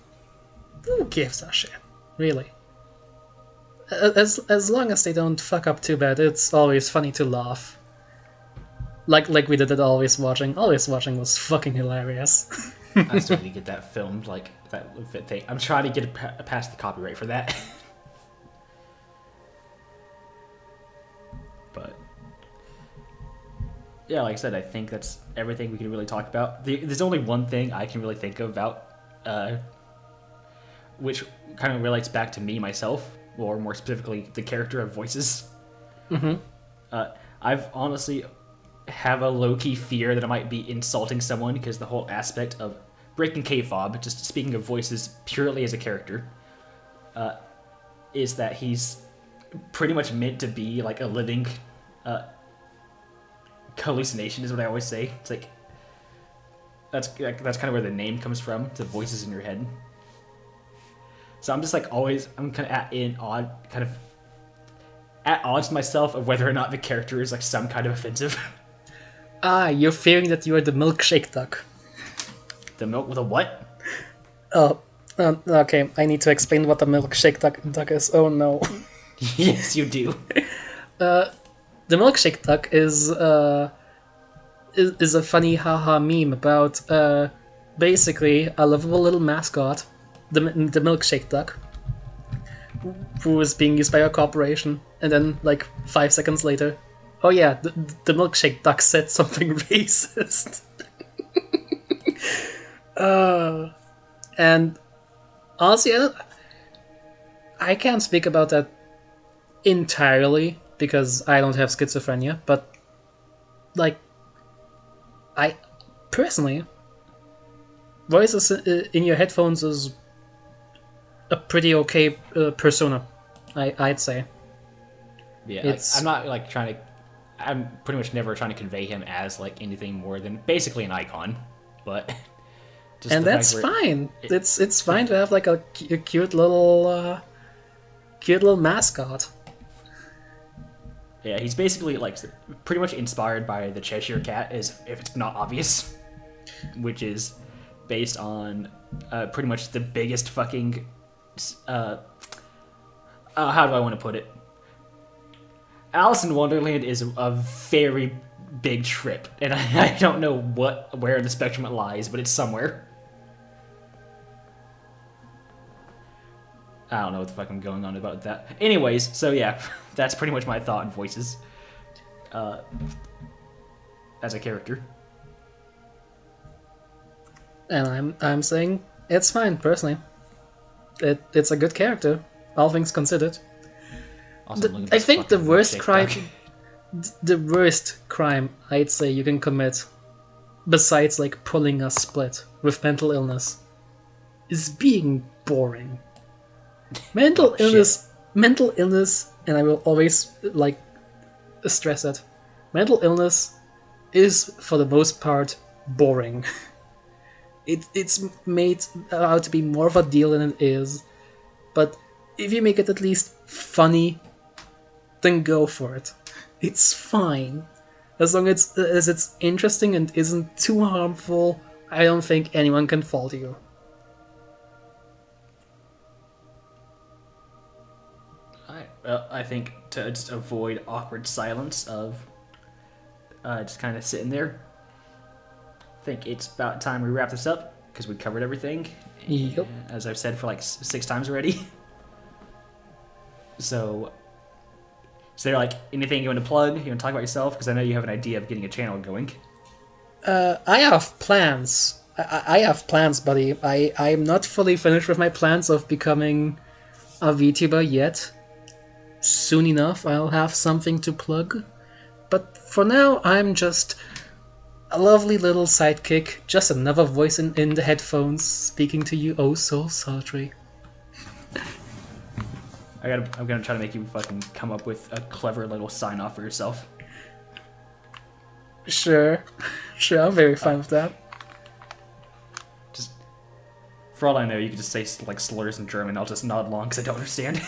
who gives a shit, really? As long as they don't fuck up too bad, it's always funny to laugh. Like we did at Always Watching. Always Watching was fucking hilarious. I still need to get that filmed, like that thing. I'm trying to get it past the copyright for that. But yeah, like I said, I think that's everything we can really talk about. There's only one thing I can really think about, which kind of relates back to me myself, or more specifically, the character of Voices. Mm-hmm. I've honestly have a low-key fear that I might be insulting someone because the whole aspect of breaking kayfabe, just speaking of Voices purely as a character, is that he's pretty much meant to be like a living hallucination, is what I always say. It's like that's kind of where the name comes from, the voices in your head. So I'm just like I'm kind of at odds with myself of whether or not the character is like some kind of offensive. Ah, you're fearing that you are the milkshake duck. The milk with a what? Oh, okay. I need to explain what the milkshake duck is. Oh no. Yes, you do. The milkshake duck is a funny haha meme about basically a lovable little mascot, the milkshake duck, who is being used by a corporation, and then like 5 seconds later, oh yeah, the milkshake duck said something racist. And honestly, I can't speak about that entirely because I don't have schizophrenia, but like, I personally, voices in your headphones is a pretty okay persona, I'd say. Yeah, I'm not like trying to. I'm pretty much never trying to convey him as like anything more than basically an icon, but. And that's fine. It's fine to have like a cute little mascot. Yeah, he's basically like pretty much inspired by the Cheshire Cat, if it's not obvious, which is based on pretty much the biggest fucking. How do I want to put it? Alice in Wonderland is a very big trip, and I don't know where the spectrum it lies, but it's somewhere. I don't know what the fuck I'm going on about that. Anyways, so yeah, that's pretty much my thought on Voices. As a character. And I'm saying it's fine, personally. It's a good character, all things considered. I think the worst crime I'd say you can commit, besides like pulling a split with mental illness, is being boring. Mental illness, and I will always like stress it. Mental illness is for the most part boring. It's made out to be more of a deal than it is, but if you make it at least funny, then go for it. It's fine. As long as it's interesting and isn't too harmful, I don't think anyone can fault you. I think to just avoid awkward silence of just kind of sitting there, I think it's about time we wrap this up because we covered everything. Yep. As I've said for like 6 times already. So, is there like anything you want to plug? You want to talk about yourself? Because I know you have an idea of getting a channel going. I have plans. I have plans, buddy. I'm not fully finished with my plans of becoming a VTuber yet. Soon enough, I'll have something to plug. But for now, I'm just a lovely little sidekick, just another voice in the headphones speaking to you oh so sultry. I'm gonna try to make you fucking come up with a clever little sign off for yourself. Sure, I'm very fine with that. Just, for all I know, you could just say like slurs in German. I'll just nod along because I don't understand.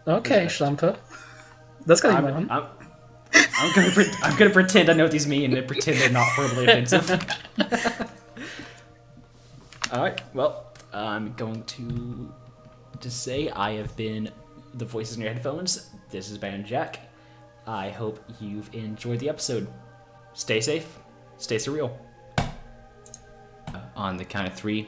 Okay, Schlampe. That's gonna be fun. I'm gonna pretend I know what these mean and pretend they're not horribly offensive. All right. Well, I'm going to say I have been the voices in your headphones. This has been Jack. I hope you've enjoyed the episode. Stay safe. Stay surreal. On the count of 3.